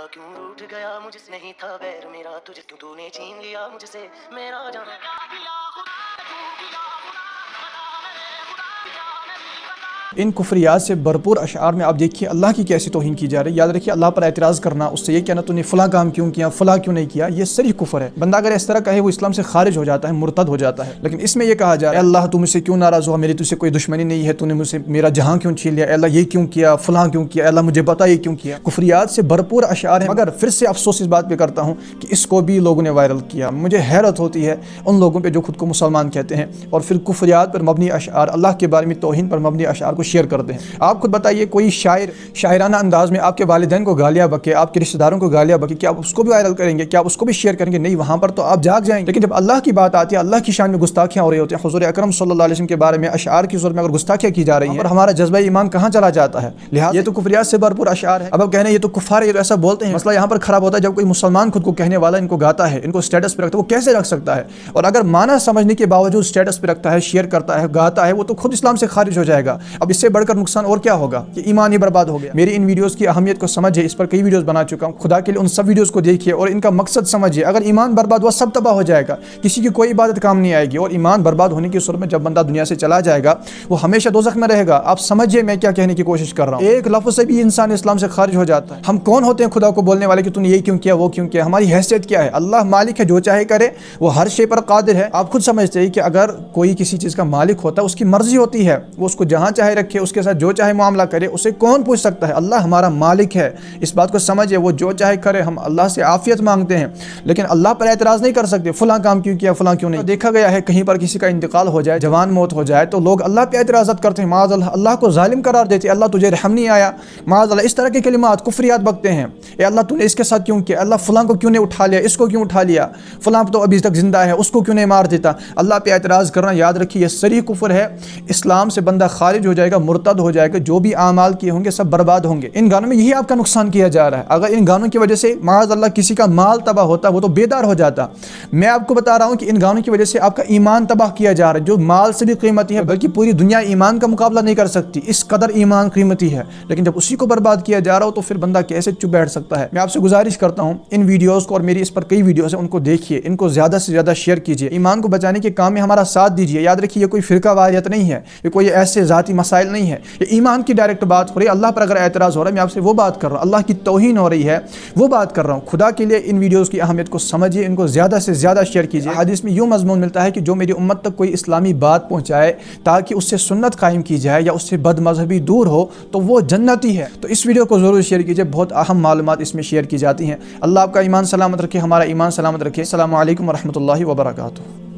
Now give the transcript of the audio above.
بتا کیوں روٹھ گیا مجھ سے نہیں تھا ویر میرا تجھے کیوں تو نے چھین لیا مجھ سے میرا جان ان کفریات سے بھرپور اشعار میں آپ دیکھیے اللہ کی کیسی توہین کی جا رہی ہے۔ یاد رکھیے اللہ پر اعتراض کرنا، اس سے یہ کہنا تو نے فلاں کام کیوں کیا، فلاں کیوں نہیں کیا، یہ صریح کفر ہے۔ بندہ اگر اس طرح کہے وہ اسلام سے خارج ہو جاتا ہے، مرتد ہو جاتا ہے۔ لیکن اس میں یہ کہا جا رہا ہے اللہ تو مجھ سے کیوں ناراض ہوا، میری تجھ سے کوئی دشمنی نہیں ہے، تو نے مجھ سے میرا جہاں کیوں چھین لیا، اے اللہ یہ کیوں کیا، فلاں کیوں کیا، اے اللہ مجھے بتا یہ کیوں کیا۔ کفریات سے بھرپور اشعار ہیں، مگر پھر سے افسوس اس بات پہ کرتا ہوں کہ اس کو بھی لوگوں نے وائرل کیا۔ مجھے حیرت ہوتی ہے ان لوگوں پہ جو خود کو مسلمان کہتے ہیں اور پھر کفریات پر مبنی اشعار، اللہ کے بارے میں توہین پر مبنی اشعار کو شیئر کرتے ہیں۔ آپ خود بتائیے کوئی شاعر شاعرانہ انداز میں آپ کے والدین کو گالیاں بکے، آپ کے رشتہ داروں کو گالیاں بکے، کیا آپ اس کو بھی وائرل کریں گے، کیا آپ اس کو بھی شیئر کریں گے؟ نہیں، وہاں پر تو آپ جاگ جائیں گے۔ لیکن جب اللہ کی بات آتی ہے، اللہ کی شان میں گستاخیاں ہو رہی ہوتی ہیں، حضور اکرم صلی اللہ علیہ وسلم کے بارے میں اشعار کی صورت میں اگر گستاخیاں کی جا رہی ہیں اور ہمارا جذبہ ایمان کہاں چلا جاتا ہے؟ لہٰذا یہ تو کفریات سے بھرپور اشعار ہے۔ اب آپ کہہ رہے ہیں یہ تو کفار ہے، یہ تو ایسا بولتے ہیں۔ مسئلہ یہاں پر خراب ہوتا ہے جب کوئی مسلمان خود کو کہنے والا ان کو گاتا ہے، ان کو اسٹیٹس پہ رکھتا ہے، وہ کیسے رکھ سکتا ہے؟ اور اگر معنی سمجھنے کے باوجود اسٹیٹس پہ رکھتا ہے، شیئر کرتا ہے، گاتا ہے، وہ تو خود اسلام سے خارج ہو جائے گا۔ اب اس سے بڑھ کر نقصان اور کیا ہوگا کہ ایمان ہی برباد ہو گیا۔ میری ان ویڈیوز کی اہمیت کو سمجھے، اس پر کئی ویڈیوز بنا چکا ہوں، خدا کے لیے ان سب ویڈیوز کو دیکھیے اور ان کا مقصد سمجھیے۔ اگر ایمان برباد ہوا سب تباہ ہو جائے گا، کسی کی کوئی عبادت کام نہیں آئے گی، اور ایمان برباد ہونے کی صورت میں جب بندہ دنیا سے چلا جائے گا وہ ہمیشہ دوزخ میں رہے گا۔ آپ سمجھیے میں کیا کہنے کی کوشش کر رہا ہوں۔ ایک لفظ سے بھی انسان اسلام سے خارج ہو جاتا ہے۔ ہم کون ہوتے ہیں خدا کو بولنے والے کہ تو نے یہ کیوں کیا، وہ کیوں کیا؟ ہماری حیثیت کیا ہے؟ اللہ مالک ہے، جو چاہے کرے، وہ ہر شے پر قادر ہے۔ آپ خود سمجھتے ہیں کہ اگر کوئی کسی چیز کا مالک ہوتا ہے اس کی مرضی ہوتی ہے، وہ اس کو جہاں چاہے رکھے، اس کے ساتھ جو چاہے معاملہ کرے، اسے کون پوچھ سکتا ہے؟ اللہ ہمارا مالک ہے، اس بات کو سمجھے، وہ جو چاہے کرے۔ ہم اللہ سے عافیت مانگتے ہیں لیکن اللہ پر اعتراض نہیں کر سکتے، فلاں کام کیوں کیا، فلاں کیوں نہیں۔ دیکھا گیا ہے کہیں پر کسی کا انتقال ہو جائے، جوان موت ہو جائے، تو لوگ اللہ پہ اعتراضات کرتے ہیں، معاذ اللہ، اللہ کو ظالم قرار دیتے ہیں، اللہ تجھے رحم نہیں آیا، معاذ اللہ، اس طرح کے کلمات کفریات بکتے ہیں۔ اے اللہ تو نے اس کے ساتھ کیوں کیا، اللہ فلاں کو کیوں نہیں اٹھا لیا، اس کو کیوں اٹھا لیا، فلاں تو ابھی تک زندہ ہے، اس کو کیوں نہیں مار دیتا۔ اللہ پہ اعتراض کرنا یاد رکھیے یہ صریح کفر ہے، اسلام سے بندہ خارج ہو جائے گا، مرتد ہو جائے گا، جو بھی اعمال کیے ہوں گے سب برباد ہوں گے۔ ان گانوں میں یہی آپ کا نقصان کیا جا رہا ہے۔ اگر ان گانوں کی وجہ سے معاذ اللہ کسی کا مال تباہ ہوتا وہ تو بیدار ہو جاتا۔ میں آپ کو بتا رہا ہوں کہ ان گانوں کی وجہ سے آپ کا ایمان تباہ کیا جا رہا ہے، جو مال سے بھی قیمتی ہے، بلکہ پوری دنیا ایمان کا مقابلہ نہیں کر سکتی، اس قدر ایمان قیمتی ہے۔ لیکن جب اسی کو برباد کیا جا رہا ہو تو پھر بندہ کیسے چپ بیٹھ سکتا ہے؟ میں آپ سے گزارش کرتا ہوں ان ویڈیوز کو، اور میری اس پر کئی ویڈیوز ہیں، ان کو دیکھیے، ان کو زیادہ سے زیادہ شیئر کیجیے، ایمان کو بچانے کے کام میں ہمارا ساتھ دیجیے۔ یاد رکھیے یہ کوئی فرقہ واریت نہیں ہے، یہ کوئی ایسے ذاتی مسائل نہیں ہے، یہ ایمان کی ڈائریکٹ بات ہو رہی ہے۔ اللہ پر اگر اعتراض ہو رہا ہے، میں آپ سے وہ بات کر رہا ہوں، اللہ کی توہین ہو رہی ہے وہ بات کر رہا ہوں۔ خدا کے لیے ان ویڈیوز کی اہمیت کو سمجھیے، ان کو زیادہ سے زیادہ شیئر کیجیے۔ حدیث میں یوں مضمون ملتا ہے کہ جو میری امت تک کوئی اسلامی بات پہنچائے تاکہ اس سے سنت قائم کی جائے یا اس سے بد مذہبی دور ہو تو وہ جنتی ہے۔ تو اس ویڈیو کو ضرور شیئر کیجیے، بہت اہم معلومات اس میں شیئر کی جاتی ہیں۔ اللہ آپ کا ایمان سلامت رکھے، ہمارا ایمان سلامت رکھے۔ السلام علیکم ورحمۃ اللہ وبرکاتہ۔